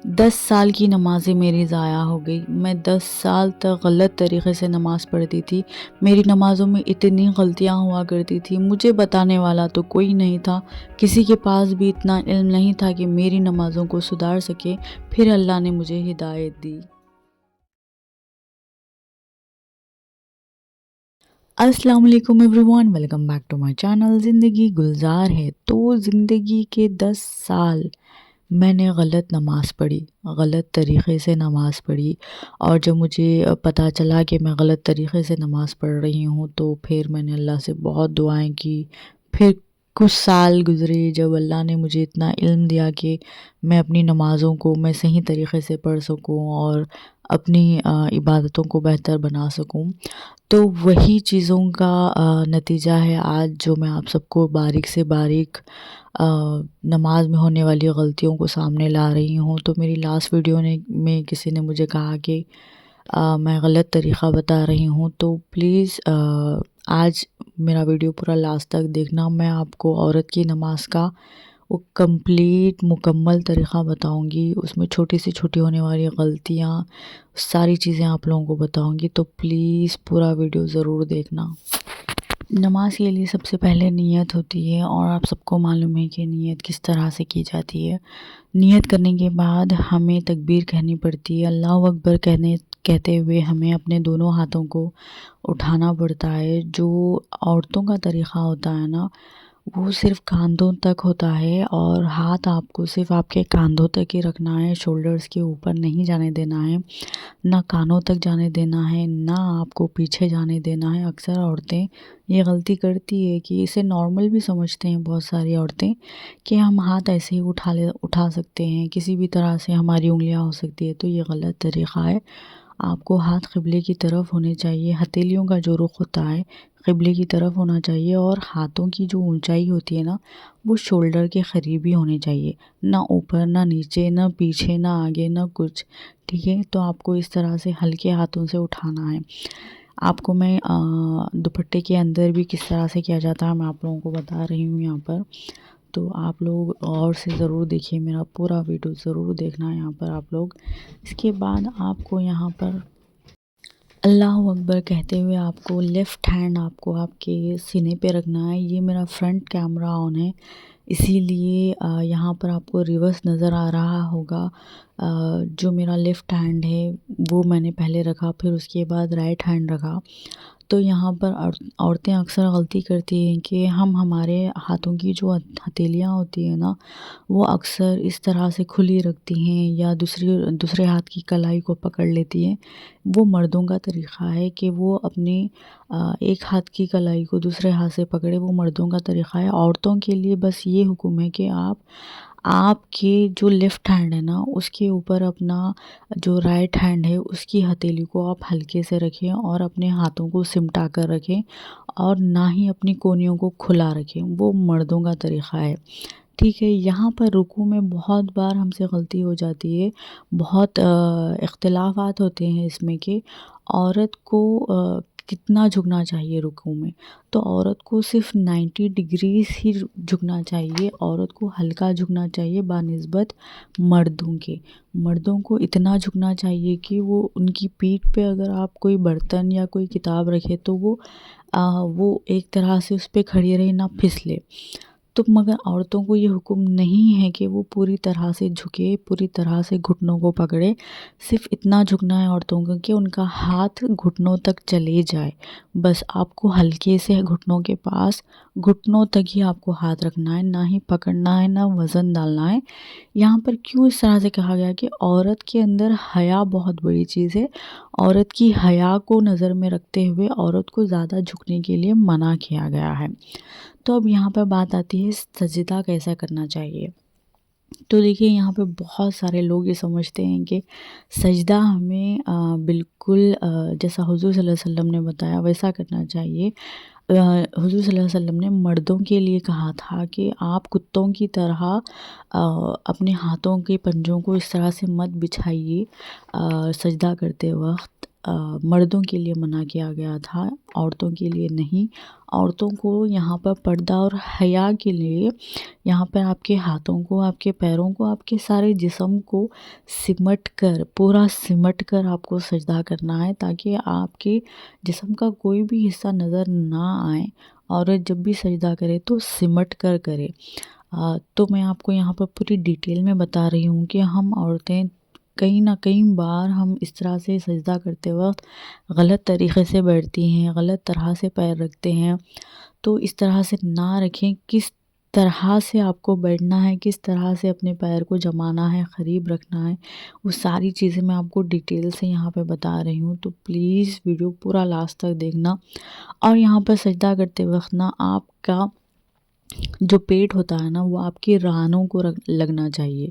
10 سال کی نمازیں میری ضائع ہو گئی۔ میں 10 سال تک غلط طریقے سے نماز پڑھتی تھی۔ میری نمازوں میں اتنی غلطیاں ہوا کرتی تھی، مجھے بتانے والا تو کوئی نہیں تھا، کسی کے پاس بھی اتنا علم نہیں تھا کہ میری نمازوں کو سدھار سکے۔ پھر اللہ نے مجھے ہدایت دی۔ السلام علیکم everyone, welcome back to my channel. Zindagi Gulzar ہے۔ تو زندگی کے 10 سال میں نے غلط نماز پڑھی، غلط طریقے سے نماز پڑھی، اور جب مجھے پتہ چلا کہ میں غلط طریقے سے نماز پڑھ رہی ہوں تو پھر میں نے اللہ سے بہت دعائیں کی۔ پھر کچھ سال گزرے جب اللہ نے مجھے اتنا علم دیا کہ میں اپنی نمازوں کو میں صحیح طریقے سے پڑھ سکوں اور اپنی عبادتوں کو بہتر بنا سکوں۔ تو وہی چیزوں کا نتیجہ ہے آج جو میں آپ سب کو باریک سے باریک نماز میں ہونے والی غلطیوں کو سامنے لا رہی ہوں۔ تو میری لاسٹ ویڈیو میں کسی نے مجھے کہا کہ میں غلط طریقہ بتا رہی ہوں، تو پلیز آج میرا ویڈیو پورا لاسٹ تک دیکھنا۔ میں آپ کو عورت کی نماز کا وہ کمپلیٹ مکمل طریقہ بتاؤں گی، اس میں چھوٹی سے چھوٹی ہونے والی غلطیاں ساری چیزیں آپ لوگوں کو بتاؤں گی، تو پلیز پورا ویڈیو ضرور دیکھنا۔ نماز کے لیے سب سے پہلے نیت ہوتی ہے، اور آپ سب کو معلوم ہے کہ نیت کس طرح سے کی جاتی ہے۔ نیت کرنے کے بعد ہمیں تکبیر کہنی پڑتی ہے۔ اللہ اکبر کہتے ہوئے ہمیں اپنے دونوں ہاتھوں کو اٹھانا پڑتا ہے۔ جو عورتوں کا طریقہ ہوتا ہے نا، وہ صرف کاندھوں تک ہوتا ہے، اور ہاتھ آپ کو صرف آپ کے کاندھوں تک ہی رکھنا ہے، شولڈرز کے اوپر نہیں جانے دینا ہے، نہ کانوں تک جانے دینا ہے، نہ آپ کو پیچھے جانے دینا ہے۔ اکثر عورتیں یہ غلطی کرتی ہے کہ اسے نارمل بھی سمجھتے ہیں بہت ساری عورتیں، کہ ہم ہاتھ ایسے ہی اٹھا سکتے ہیں، کسی بھی طرح سے ہماری انگلیاں ہو سکتی ہے، تو یہ غلط طریقہ ہے۔ آپ کو ہاتھ قبلے کی طرف ہونے چاہیے، ہتھیلیوں کا جو رخ ہوتا ہے قبلے کی طرف ہونا چاہیے، اور ہاتھوں کی جو اونچائی ہوتی ہے نا، وہ شولڈر کے قریب ہی ہونی چاہیے، نہ اوپر نہ نیچے نہ پیچھے نہ آگے نہ کچھ، ٹھیک ہے؟ تو آپ کو اس طرح سے ہلکے ہاتھوں سے اٹھانا ہے۔ آپ کو میں دوپٹے کے اندر بھی کس طرح سے کیا جاتا ہے میں آپ لوگوں کو بتا رہی ہوں یہاں پر، تو آپ لوگ غور سے ضرور دیکھیے، میرا پورا ویڈیو ضرور دیکھنا ہے یہاں پر آپ لوگ۔ اس کے بعد آپ کو یہاں پر اللہ اکبر کہتے ہوئے آپ کو لیفٹ ہینڈ آپ کو آپ کے سینے پہ رکھنا ہے۔ یہ میرا فرنٹ کیمرہ آن ہے، اسی لیے یہاں پر آپ کو ریورس نظر آ رہا ہوگا۔ جو میرا لیفٹ ہینڈ ہے وہ میں نے پہلے رکھا، پھر اس کے بعد رائٹ ہینڈ رکھا۔ تو یہاں پر عورتیں اکثر غلطی کرتی ہیں کہ ہمارے ہاتھوں کی جو ہتھیلیاں ہوتی ہیں نا، وہ اکثر اس طرح سے کھلی رکھتی ہیں یا دوسرے ہاتھ کی کلائی کو پکڑ لیتی ہیں۔ وہ مردوں کا طریقہ ہے کہ وہ اپنے ایک ہاتھ کی کلائی کو دوسرے ہاتھ سے پکڑے، وہ مردوں کا طریقہ ہے۔ عورتوں کے لیے بس یہ حکم ہے کہ آپ کے جو لیفٹ ہینڈ ہے نا، اس کے اوپر اپنا جو رائٹ ہینڈ ہے اس کی ہتھیلی کو آپ ہلکے سے رکھیں، اور اپنے ہاتھوں کو سمٹا کر رکھیں، اور نہ ہی اپنی کونیوں کو کھلا رکھیں، وہ مردوں کا طریقہ ہے، ٹھیک ہے؟ یہاں پر رکوع میں بہت بار ہم سے غلطی ہو جاتی ہے، بہت اختلافات ہوتے ہیں اس میں کہ عورت کو کتنا جھکنا چاہیے رکوع میں۔ تو عورت کو صرف 90 ڈگریز ہی جھکنا چاہیے، عورت کو ہلکا جھکنا چاہیے بنسبت مردوں کے۔ مردوں کو اتنا جھکنا چاہیے کہ وہ ان کی پیٹھ پہ اگر آپ کوئی برتن یا کوئی کتاب رکھے تو وہ ایک طرح سے اس پہ کھڑی رہے، نہ پھسلے۔ تو مگر عورتوں کو یہ حکم نہیں ہے کہ وہ پوری طرح سے جھکے، پوری طرح سے گھٹنوں کو پکڑے، صرف اتنا جھکنا ہے عورتوں کو کہ ان کا ہاتھ گھٹنوں تک چلے جائے، بس آپ کو ہلکے سے گھٹنوں کے پاس، گھٹنوں تک ہی آپ کو ہاتھ رکھنا ہے، نہ ہی پکڑنا ہے، نہ وزن ڈالنا ہے۔ یہاں پر کیوں اس طرح سے کہا گیا کہ عورت کے اندر حیا بہت بڑی چیز ہے، عورت کی حیا کو نظر میں رکھتے ہوئے عورت کو زیادہ جھکنے کے لیے منع کیا گیا ہے۔ تو اب یہاں پہ بات آتی ہے سجدہ کیسا کرنا چاہیے۔ تو دیکھیے یہاں پہ بہت سارے لوگ یہ سمجھتے ہیں کہ سجدہ ہمیں بالکل جیسا حضور صلی اللہ علیہ وسلم نے بتایا ویسا کرنا چاہیے۔ حضور صلی اللہ علیہ وسلم نے مردوں کے لیے کہا تھا کہ آپ کتوں کی طرح اپنے ہاتھوں کے پنجوں کو اس طرح سے مت بچھائیے سجدہ کرتے وقت، مردوں کے لیے منع کیا گیا تھا، عورتوں کے لیے نہیں۔ عورتوں کو یہاں پر پردہ اور حیا کے لیے یہاں پر آپ کے ہاتھوں کو، آپ کے پیروں کو، آپ کے سارے جسم کو سمٹ کر، پورا سمٹ کر آپ کو سجدہ کرنا ہے، تاکہ آپ کے جسم کا کوئی بھی حصہ نظر نہ آئے۔ عورت جب بھی سجدہ کرے تو سمٹ کر کرے۔ تو میں آپ کو یہاں پر پوری ڈیٹیل میں بتا رہی ہوں کہ ہم عورتیں کہیں نہ کہیں بار ہم اس طرح سے سجدہ کرتے وقت غلط طریقے سے بیٹھتی ہیں، غلط طرح سے پیر رکھتے ہیں۔ تو اس طرح سے نہ رکھیں، کس طرح سے آپ کو بیٹھنا ہے، کس طرح سے اپنے پیر کو جمانا ہے، قریب رکھنا ہے، وہ ساری چیزیں میں آپ کو ڈیٹیل سے یہاں پہ بتا رہی ہوں۔ تو پلیز ویڈیو پورا لاسٹ تک دیکھنا۔ اور یہاں پر سجدہ کرتے وقت نا آپ کا جو پیٹ ہوتا ہے نا، وہ آپ کی رانوں کو لگنا چاہیے۔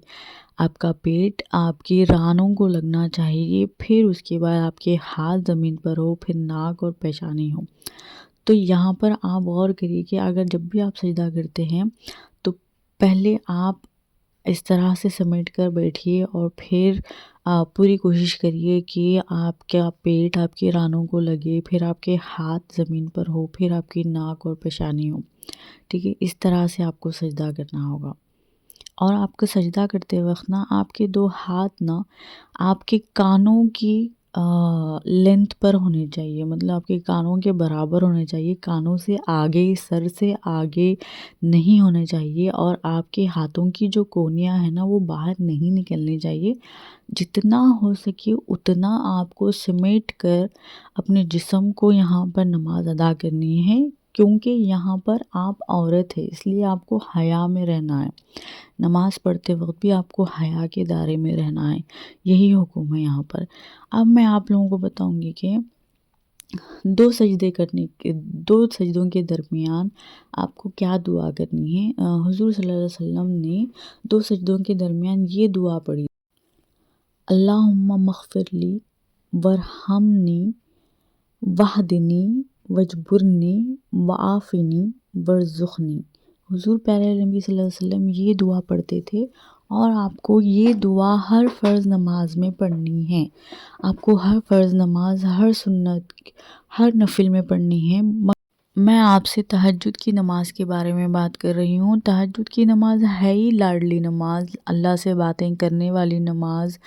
آپ کا پیٹ آپ کی رانوں کو لگنا چاہیے، پھر اس کے بعد آپ کے ہاتھ زمین پر ہو، پھر ناک اور پیشانی ہو۔ تو یہاں پر آپ غور کریے کہ اگر جب بھی آپ سجدہ کرتے ہیں تو پہلے آپ اس طرح سے سمیٹ کر بیٹھیے، اور پھر پوری کوشش کریے کہ آپ کا پیٹ آپ کی رانوں کو لگے، پھر آپ کے ہاتھ زمین پر ہو، پھر آپ کی ناک اور پیشانی ہو۔ ٹھیک ہے، اس طرح سے آپ کو سجدہ کرنا ہوگا۔ اور آپ کو سجدہ کرتے وقت نا آپ کے 2 ہاتھ نا آپ کے کانوں کی لینتھ پر ہونے چاہیے، مطلب آپ کے کانوں کے برابر ہونے چاہیے، کانوں سے آگے، سر سے آگے نہیں ہونے چاہیے، اور آپ کے ہاتھوں کی جو کونیاں ہیں نا وہ باہر نہیں نکلنی چاہیے۔ جتنا ہو سکے اتنا آپ کو سمیٹ کر اپنے جسم کو یہاں پر نماز ادا کرنی ہے، کیونکہ یہاں پر آپ عورت ہے، اس لیے آپ کو حیا میں رہنا ہے۔ نماز پڑھتے وقت بھی آپ کو حیا کے دائرے میں رہنا ہے، یہی حکم ہے یہاں پر۔ اب میں آپ لوگوں کو بتاؤں گی کہ 2 سجدوں کے درمیان آپ کو کیا دعا کرنی ہے۔ حضور صلی اللہ علیہ وسلم نے 2 سجدوں کے درمیان یہ دعا پڑھی: اللہم مغفر لی ورحمنی وحدنی وجبرنی وعافنی ورزقنی۔ حضور پیارے نبی صلی اللہ علیہ وسلم یہ دعا پڑھتے تھے، اور آپ کو یہ دعا ہر فرض نماز میں پڑھنی ہے۔ آپ کو ہر فرض نماز، ہر سنت، ہر نفل میں پڑھنی ہے۔ میں آپ سے تہجد کی نماز کے بارے میں بات کر رہی ہوں۔ تہجد کی نماز ہے ہی لاڈلی نماز، اللہ سے باتیں کرنے والی نماز،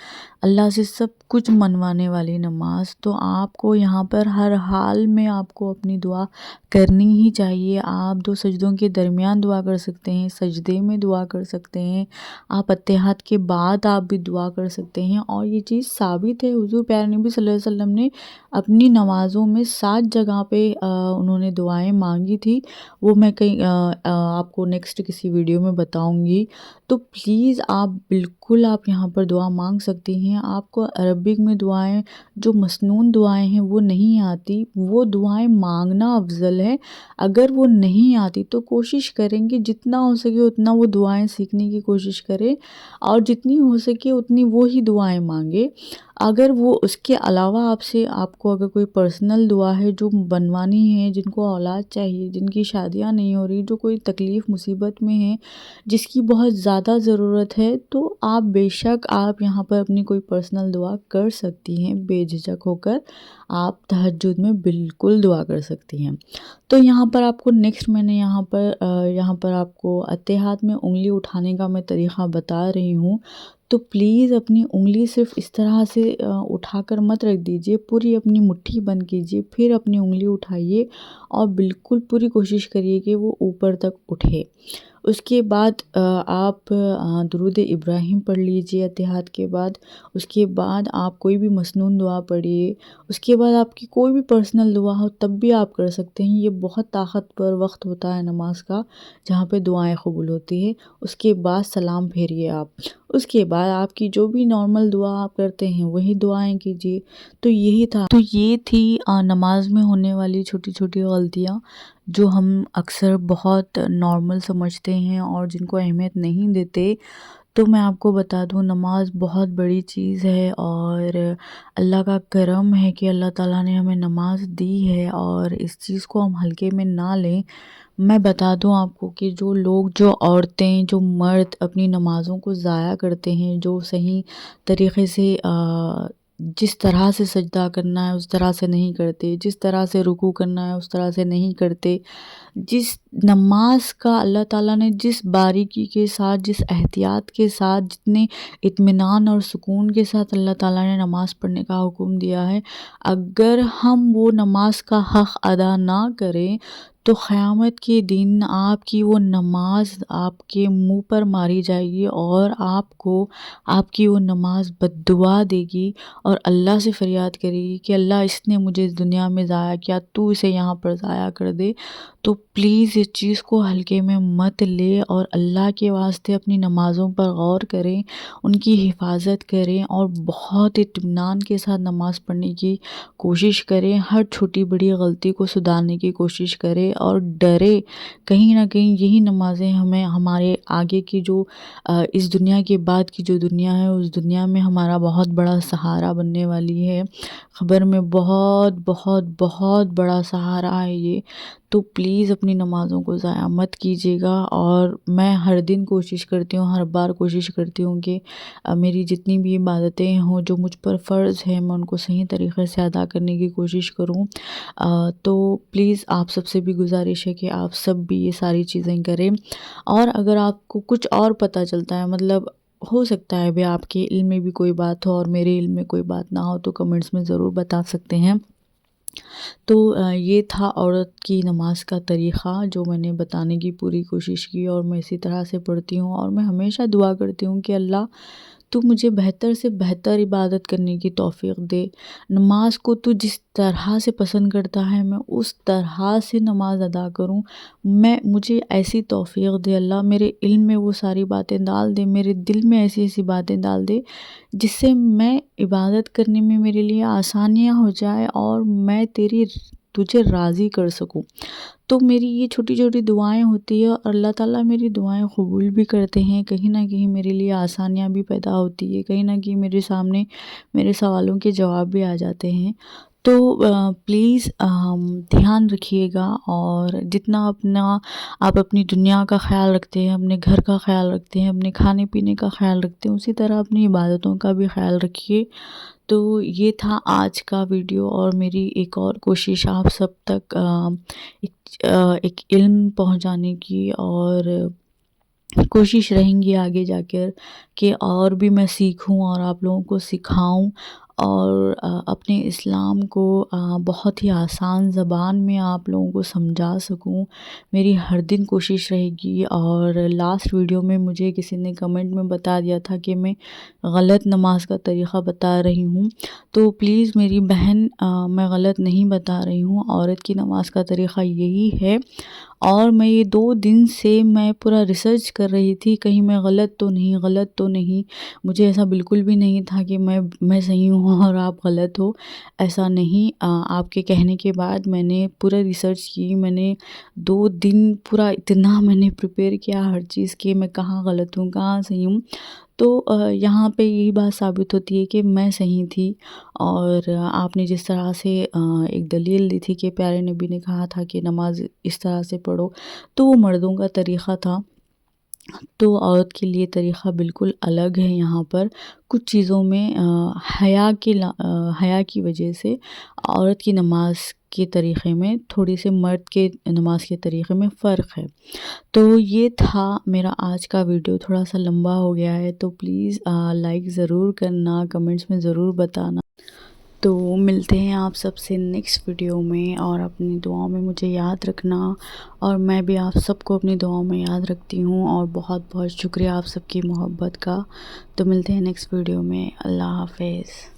اللہ سے سب کچھ منوانے والی نماز۔ تو آپ کو یہاں پر ہر حال میں آپ کو اپنی دعا کرنی ہی چاہیے۔ آپ 2 سجدوں کے درمیان دعا کر سکتے ہیں، سجدے میں دعا کر سکتے ہیں، آپ اتحاد کے بعد آپ بھی دعا کر سکتے ہیں۔ اور یہ چیز ثابت ہے، حضور پیارے نبی صلی اللہ علیہ وسلم نے اپنی نمازوں میں 7 جگہ پہ انہوں نے دعائیں مانگی تھی، وہ میں کہیں آپ کو نیکسٹ کسی ویڈیو میں بتاؤں گی۔ تو پلیز آپ بالکل آپ یہاں پر دعا مانگ سکتی ہیں۔ آپ کو عربک میں دعائیں جو مسنون دعائیں ہیں وہ نہیں آتی، وہ دعائیں مانگنا افضل ہے۔ اگر وہ نہیں آتی تو کوشش کریں کہ جتنا ہو سکے اتنا وہ دعائیں سیکھنے کی کوشش کریں، اور جتنی ہو سکے اتنی وہی دعائیں مانگے۔ اگر وہ اس کے علاوہ آپ کو اگر کوئی پرسنل دعا ہے جو بنوانی ہے، جن کو اولاد چاہیے، جن کی شادیاں نہیں ہو رہی، جو کوئی تکلیف مصیبت میں ہیں، جس کی بہت زیادہ ضرورت ہے، تو آپ بے شک آپ یہاں پر اپنی کوئی پرسنل دعا کر سکتی ہیں، بے جھجک ہو کر آپ تہجد میں بالکل دعا کر سکتی ہیں۔ تو یہاں پر آپ کو نیکسٹ میں نے یہاں پر آپ کو اتحاد میں انگلی اٹھانے کا میں طریقہ بتا رہی ہوں۔ تو پلیز اپنی انگلی صرف اس طرح سے اٹھا کر مت رکھ دیجئے، پوری اپنی مٹھی بند کیجئے، پھر اپنی انگلی اٹھائیے اور بالکل پوری کوشش کریے کہ وہ اوپر تک اٹھے۔ اس کے بعد آپ درود ابراہیم پڑھ لیجئے اتحاد کے بعد۔ اس کے بعد آپ کوئی بھی مسنون دعا پڑھیے۔ اس کے بعد آپ کی کوئی بھی پرسنل دعا ہو تب بھی آپ کر سکتے ہیں۔ یہ بہت طاقتور وقت ہوتا ہے نماز کا، جہاں پہ دعائیں قبول ہوتی ہے۔ اس کے بعد سلام پھیریے آپ۔ اس کے بعد آپ کی جو بھی نارمل دعا آپ کرتے ہیں وہی دعائیں کیجیے۔ تو یہ تھی نماز میں ہونے والی چھوٹی چھوٹی غلطیاں جو ہم اکثر بہت نارمل سمجھتے ہیں اور جن کو اہمیت نہیں دیتے۔ تو میں آپ کو بتا دوں، نماز بہت بڑی چیز ہے، اور اللہ کا کرم ہے کہ اللہ تعالیٰ نے ہمیں نماز دی ہے، اور اس چیز کو ہم ہلکے میں نہ لیں۔ میں بتا دوں آپ کو کہ جو عورتیں، جو مرد اپنی نمازوں کو ضائع کرتے ہیں، جو صحیح طریقے سے جس طرح سے سجدہ کرنا ہے اس طرح سے نہیں کرتے، جس طرح سے رکوع کرنا ہے اس طرح سے نہیں کرتے، جس نماز کا اللہ تعالیٰ نے جس باریکی کے ساتھ، جس احتیاط کے ساتھ، جتنے اطمینان اور سکون کے ساتھ اللہ تعالیٰ نے نماز پڑھنے کا حکم دیا ہے، اگر ہم وہ نماز کا حق ادا نہ کریں تو قیامت کے دن آپ کی وہ نماز آپ کے منہ پر ماری جائے گی اور آپ کو آپ کی وہ نماز بددعا دے گی اور اللہ سے فریاد کرے گی کہ اللہ اس نے مجھے اس دنیا میں ضائع کیا، تو اسے یہاں پر ضائع کر دے۔ تو پلیز اس چیز کو ہلکے میں مت لے اور اللہ کے واسطے اپنی نمازوں پر غور کریں، ان کی حفاظت کریں اور بہت اطمینان کے ساتھ نماز پڑھنے کی کوشش کریں، ہر چھوٹی بڑی غلطی کو سدھارنے کی کوشش کریں اور ڈرے کہیں نہ کہیں یہی نمازیں ہمیں ہمارے آگے کی جو اس دنیا کے بعد کی جو دنیا ہے اس دنیا میں ہمارا بہت بڑا سہارا بننے والی ہے، خبر میں بہت بہت بہت بڑا سہارا ہے یہ۔ تو پلیز اپنی نمازوں کو ضائع مت کیجیے گا، اور میں ہر دن کوشش کرتی ہوں، ہر بار کوشش کرتی ہوں کہ میری جتنی بھی عبادتیں ہوں جو مجھ پر فرض ہیں میں ان کو صحیح طریقے سے ادا کرنے کی کوشش کروں۔ تو پلیز آپ سب سے بھی گزارش ہے کہ آپ سب بھی یہ ساری چیزیں کریں، اور اگر آپ کو کچھ اور پتہ چلتا ہے، مطلب ہو سکتا ہے بھی آپ کے علم میں بھی کوئی بات ہو اور میرے علم میں کوئی بات نہ ہو، تو کمنٹس میں ضرور بتا سکتے ہیں۔ تو یہ تھا عورت کی نماز کا طریقہ جو میں نے بتانے کی پوری کوشش کی، اور میں اسی طرح سے پڑھتی ہوں، اور میں ہمیشہ دعا کرتی ہوں کہ اللہ تو مجھے بہتر سے بہتر عبادت کرنے کی توفیق دے، نماز کو تو جس طرح سے پسند کرتا ہے میں اس طرح سے نماز ادا کروں، مجھے ایسی توفیق دے اللہ، میرے علم میں وہ ساری باتیں ڈال دے، میرے دل میں ایسی ایسی باتیں ڈال دے جس سے میں عبادت کرنے میں میرے لیے آسانیاں ہو جائے اور میں تجھے راضی کر سکوں۔ تو میری یہ چھوٹی چھوٹی دعائیں ہوتی ہیں اور اللہ تعالیٰ میری دعائیں قبول بھی کرتے ہیں، کہیں نہ کہیں میرے لیے آسانیاں بھی پیدا ہوتی ہے، کہیں نہ کہیں میرے سامنے میرے سوالوں کے جواب بھی آ جاتے ہیں۔ تو پلیز دھیان رکھیے گا، اور جتنا آپ اپنی دنیا کا خیال رکھتے ہیں، اپنے گھر کا خیال رکھتے ہیں، اپنے کھانے پینے کا خیال رکھتے ہیں، اسی طرح اپنی عبادتوں کا بھی خیال رکھیے۔ تو یہ تھا آج کا ویڈیو، اور میری ایک اور کوشش آپ سب تک ایک علم پہنچانے کی، اور کوشش رہیں گی آگے جا کر کہ اور بھی میں سیکھوں اور آپ لوگوں کو سکھاؤں، اور اپنے اسلام کو بہت ہی آسان زبان میں آپ لوگوں کو سمجھا سکوں، میری ہر دن کوشش رہے گی۔ اور لاسٹ ویڈیو میں مجھے کسی نے کمنٹ میں بتا دیا تھا کہ میں غلط نماز کا طریقہ بتا رہی ہوں، تو پلیز میری بہن میں غلط نہیں بتا رہی ہوں، عورت کی نماز کا طریقہ یہی ہے، اور میں یہ 2 دن سے میں پورا ریسرچ کر رہی تھی کہیں میں غلط تو نہیں، مجھے ایسا بالکل بھی نہیں تھا کہ میں صحیح ہوں اور آپ غلط ہو، ایسا نہیں۔ آپ کے کہنے کے بعد میں نے پورا ریسرچ کی، میں نے 2 دن پورا اتنا میں نے پریپیئر کیا ہر چیز کہ میں کہاں غلط ہوں کہاں صحیح ہوں، تو یہاں پہ یہی بات ثابت ہوتی ہے کہ میں صحیح تھی۔ اور آپ نے جس طرح سے ایک دلیل دی تھی کہ پیارے نبی نے کہا تھا کہ نماز اس طرح سے پڑھو، تو وہ مردوں کا طریقہ تھا، تو عورت کے لیے طریقہ بالکل الگ ہے۔ یہاں پر کچھ چیزوں میں حیا کی وجہ سے عورت کی نماز کے طریقے میں تھوڑی سے مرد کے نماز کے طریقے میں فرق ہے۔ تو یہ تھا میرا آج کا ویڈیو، تھوڑا سا لمبا ہو گیا ہے، تو پلیز لائک ضرور کرنا، کمنٹس میں ضرور بتانا۔ تو ملتے ہیں آپ سب سے نیکسٹ ویڈیو میں، اور اپنی دعاؤں میں مجھے یاد رکھنا، اور میں بھی آپ سب کو اپنی دعاؤں میں یاد رکھتی ہوں، اور بہت بہت شکریہ آپ سب کی محبت کا۔ تو ملتے ہیں نیکسٹ ویڈیو میں، اللہ حافظ۔